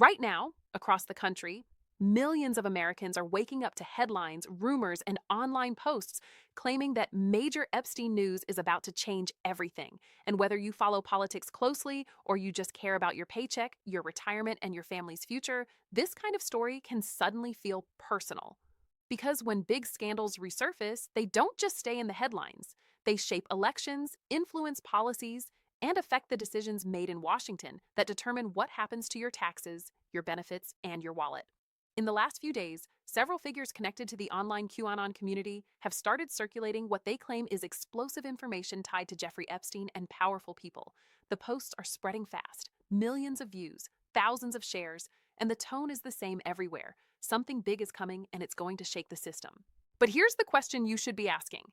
Right now, across the country, millions of Americans are waking up to headlines, rumors, and online posts claiming that Major Epstein news is about to change everything. And whether you follow politics closely or you just care about your paycheck, your retirement, and your family's future, this kind of story can suddenly feel personal. Because when big scandals resurface, they don't just stay in the headlines. They shape elections, influence policies, and affect the decisions made in Washington that determine what happens to your taxes, your benefits, and your wallet. In the last few days, several figures connected to the online QAnon community have started circulating what they claim is explosive information tied to Jeffrey Epstein and powerful people. The posts are spreading fast, millions of views, thousands of shares, and the tone is the same everywhere. Something big is coming and it's going to shake the system. But here's the question you should be asking.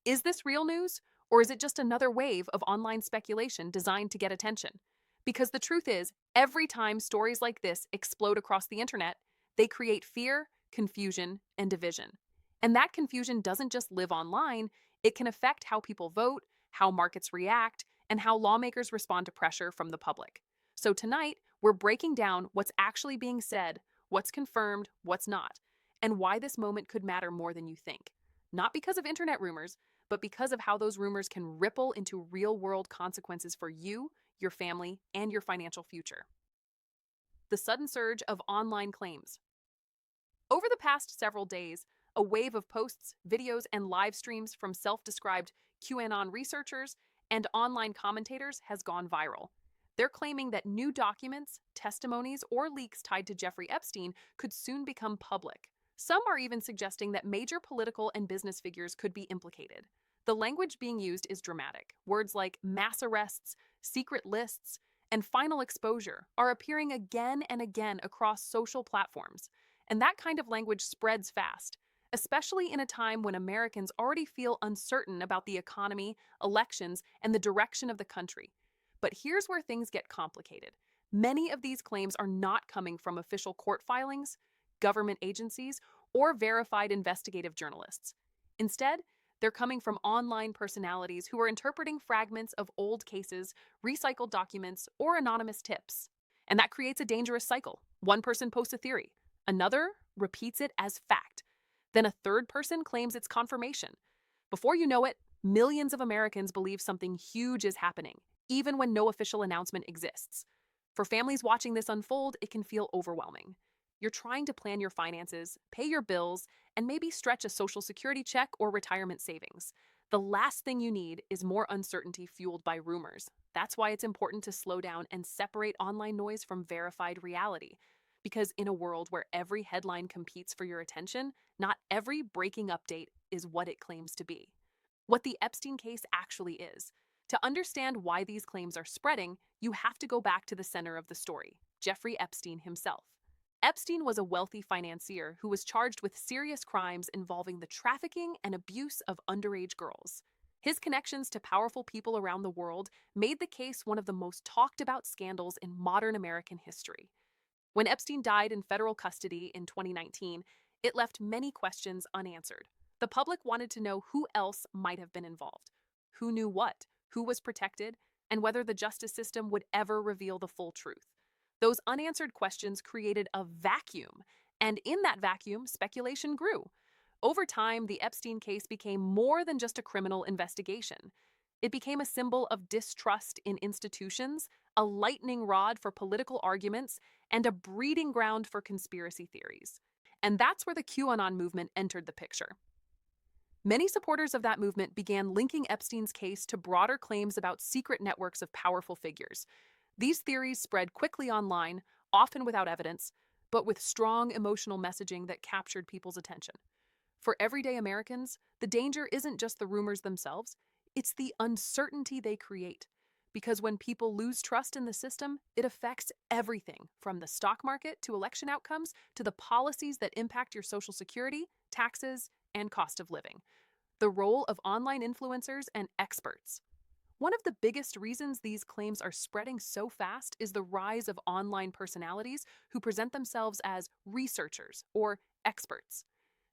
Is this real news? Or is it just another wave of online speculation designed to get attention? Because the truth is, every time stories like this explode across the internet, they create fear, confusion, and division. And that confusion doesn't just live online, it can affect how people vote, how markets react, and how lawmakers respond to pressure from the public. So tonight, we're breaking down what's actually being said, what's confirmed, what's not, and why this moment could matter more than you think. Not because of internet rumors, but because of how those rumors can ripple into real-world consequences for you, your family, and your financial future. The sudden surge of online claims. Over the past several days, a wave of posts, videos, and live streams from self-described QAnon researchers and online commentators has gone viral. They're claiming that new documents, testimonies, or leaks tied to Jeffrey Epstein could soon become public. Some are even suggesting that major political and business figures could be implicated. The language being used is dramatic. Words like mass arrests, secret lists, and final exposure are appearing again and again across social platforms. And that kind of language spreads fast, especially in a time when Americans already feel uncertain about the economy, elections, and the direction of the country. But here's where things get complicated. Many of these claims are not coming from official court filings, government agencies, or verified investigative journalists. Instead, they're coming from online personalities who are interpreting fragments of old cases, recycled documents, or anonymous tips. And that creates a dangerous cycle. One person posts a theory, another repeats it as fact. Then a third person claims it's confirmation. Before you know it, millions of Americans believe something huge is happening, even when no official announcement exists. For families watching this unfold, it can feel overwhelming. You're trying to plan your finances, pay your bills, and maybe stretch a Social Security check or retirement savings. The last thing you need is more uncertainty fueled by rumors. That's why it's important to slow down and separate online noise from verified reality. Because in a world where every headline competes for your attention, not every breaking update is what it claims to be. What the Epstein case actually is. To understand why these claims are spreading, you have to go back to the center of the story, Jeffrey Epstein himself. Epstein was a wealthy financier who was charged with serious crimes involving the trafficking and abuse of underage girls. His connections to powerful people around the world made the case one of the most talked about scandals in modern American history. When Epstein died in federal custody in 2019, it left many questions unanswered. The public wanted to know who else might have been involved, who knew what, who was protected, and whether the justice system would ever reveal the full truth. Those unanswered questions created a vacuum, and in that vacuum, speculation grew. Over time, the Epstein case became more than just a criminal investigation. It became a symbol of distrust in institutions, a lightning rod for political arguments, and a breeding ground for conspiracy theories. And that's where the QAnon movement entered the picture. Many supporters of that movement began linking Epstein's case to broader claims about secret networks of powerful figures. These theories spread quickly online, often without evidence, but with strong emotional messaging that captured people's attention. For everyday Americans, the danger isn't just the rumors themselves, it's the uncertainty they create. Because when people lose trust in the system, it affects everything from the stock market to election outcomes to the policies that impact your Social Security, taxes, and cost of living. The role of online influencers and experts. One of the biggest reasons these claims are spreading so fast is the rise of online personalities who present themselves as researchers or experts.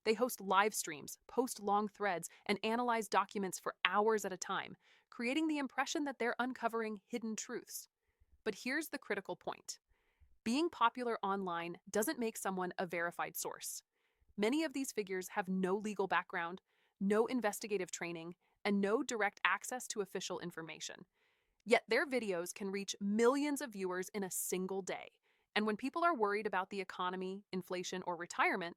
They host live streams, post long threads, and analyze documents for hours at a time, creating the impression that they're uncovering hidden truths. But here's the critical point. Being popular online doesn't make someone a verified source. Many of these figures have no legal background, no investigative training, and no direct access to official information. Yet their videos can reach millions of viewers in a single day. And when people are worried about the economy, inflation, or retirement,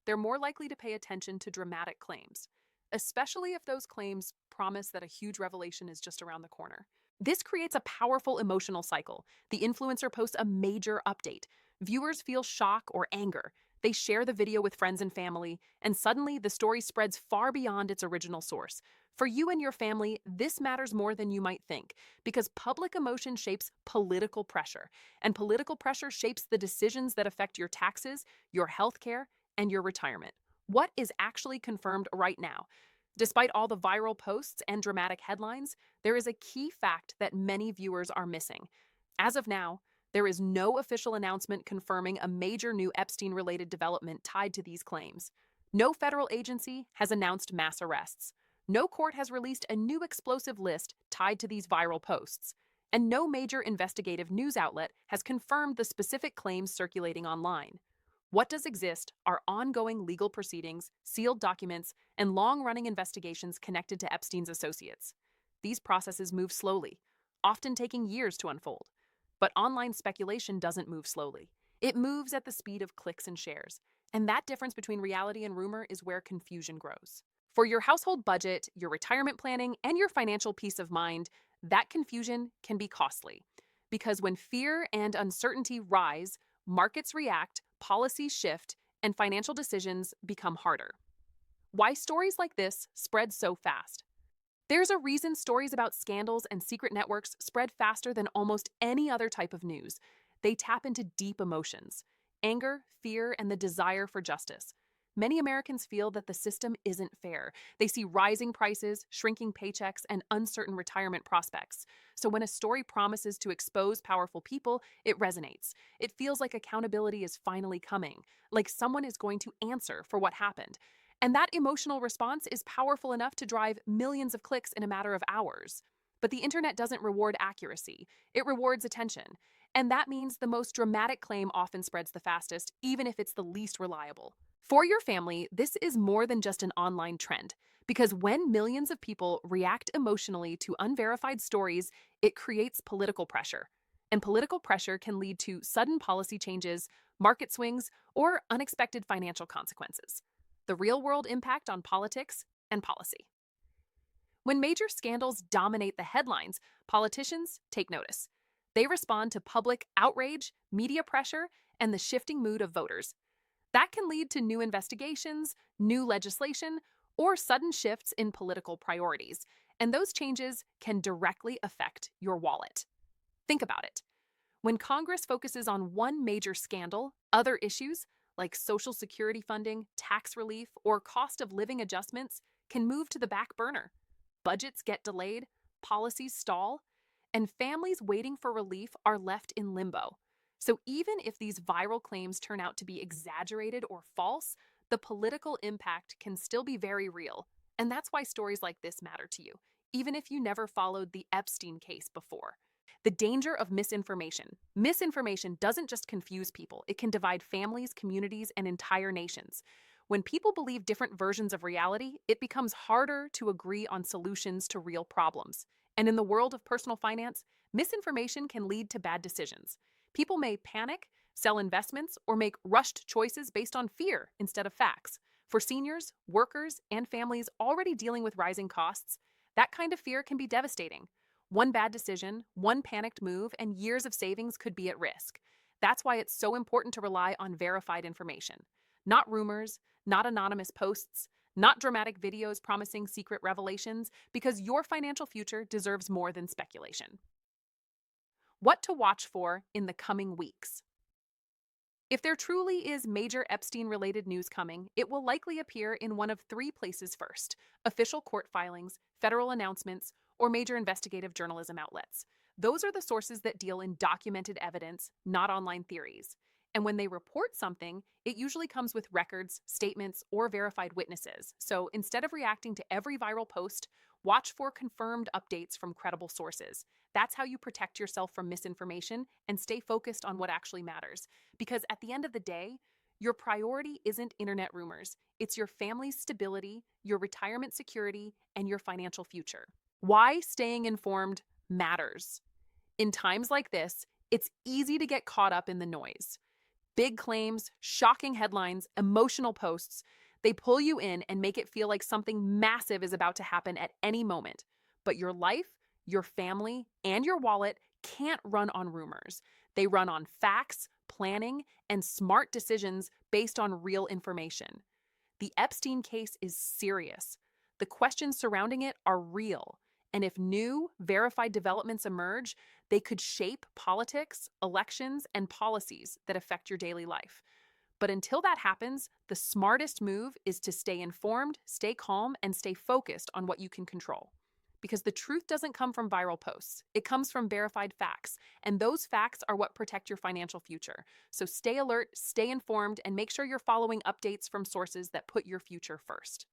they're more likely to pay attention to dramatic claims, especially if those claims promise that a huge revelation is just around the corner. This creates a powerful emotional cycle. The influencer posts a major update. Viewers feel shock or anger. They share the video with friends and family, and suddenly the story spreads far beyond its original source. For you and your family, this matters more than you might think, because public emotion shapes political pressure, and political pressure shapes the decisions that affect your taxes, your health care, and your retirement. What is actually confirmed right now? Despite all the viral posts and dramatic headlines, there is a key fact that many viewers are missing. As of now, there is no official announcement confirming a major new Epstein-related development tied to these claims. No federal agency has announced mass arrests. No court has released a new explosive list tied to these viral posts. And no major investigative news outlet has confirmed the specific claims circulating online. What does exist are ongoing legal proceedings, sealed documents, and long-running investigations connected to Epstein's associates. These processes move slowly, often taking years to unfold. But online speculation doesn't move slowly. It moves at the speed of clicks and shares. And that difference between reality and rumor is where confusion grows. For your household budget, your retirement planning, and your financial peace of mind, that confusion can be costly. Because when fear and uncertainty rise, markets react, policies shift, and financial decisions become harder. Why stories like this spread so fast? There's a reason stories about scandals and secret networks spread faster than almost any other type of news. They tap into deep emotions: anger, fear, and the desire for justice. Many Americans feel that the system isn't fair. They see rising prices, shrinking paychecks, and uncertain retirement prospects. So when a story promises to expose powerful people, it resonates. It feels like accountability is finally coming, like someone is going to answer for what happened. And that emotional response is powerful enough to drive millions of clicks in a matter of hours. But the internet doesn't reward accuracy. It rewards attention. And that means the most dramatic claim often spreads the fastest, even if it's the least reliable. For your family, this is more than just an online trend, because when millions of people react emotionally to unverified stories, it creates political pressure. And political pressure can lead to sudden policy changes, market swings, or unexpected financial consequences. The real-world impact on politics and policy. When major scandals dominate the headlines, politicians take notice. They respond to public outrage, media pressure, and the shifting mood of voters. That can lead to new investigations, new legislation, or sudden shifts in political priorities, and those changes can directly affect your wallet. Think about it. When Congress focuses on one major scandal, other issues, like Social Security funding, tax relief, or cost of living adjustments, can move to the back burner. Budgets get delayed, policies stall, and families waiting for relief are left in limbo. So even if these viral claims turn out to be exaggerated or false, the political impact can still be very real. And that's why stories like this matter to you, even if you never followed the Epstein case before. The danger of misinformation. Misinformation doesn't just confuse people, it can divide families, communities, and entire nations. When people believe different versions of reality, it becomes harder to agree on solutions to real problems. And in the world of personal finance, misinformation can lead to bad decisions. People may panic, sell investments, or make rushed choices based on fear instead of facts. For seniors, workers, and families already dealing with rising costs, that kind of fear can be devastating. One bad decision, one panicked move, and years of savings could be at risk. That's why it's so important to rely on verified information. Not rumors, not anonymous posts, not dramatic videos promising secret revelations, because your financial future deserves more than speculation. What to watch for in the coming weeks. If there truly is major Epstein-related news coming, it will likely appear in one of three places first: official court filings, federal announcements, or major investigative journalism outlets. Those are the sources that deal in documented evidence, not online theories. And when they report something, it usually comes with records, statements, or verified witnesses. So instead of reacting to every viral post, Watch for confirmed updates from credible sources. That's how you protect yourself from misinformation and stay focused on what actually matters. Because at the end of the day, your priority isn't internet rumors. It's your family's stability, your retirement security, and your financial future. Why staying informed matters. In times like this, it's easy to get caught up in the noise. Big claims, shocking headlines, emotional posts, they pull you in and make it feel like something massive is about to happen at any moment. But your life, your family, and your wallet can't run on rumors. They run on facts, planning, and smart decisions based on real information. The Epstein case is serious. The questions surrounding it are real. And if new, verified developments emerge, they could shape politics, elections, and policies that affect your daily life. But until that happens, the smartest move is to stay informed, stay calm, and stay focused on what you can control. Because the truth doesn't come from viral posts. It comes from verified facts. And those facts are what protect your financial future. So stay alert, stay informed, and make sure you're following updates from sources that put your future first.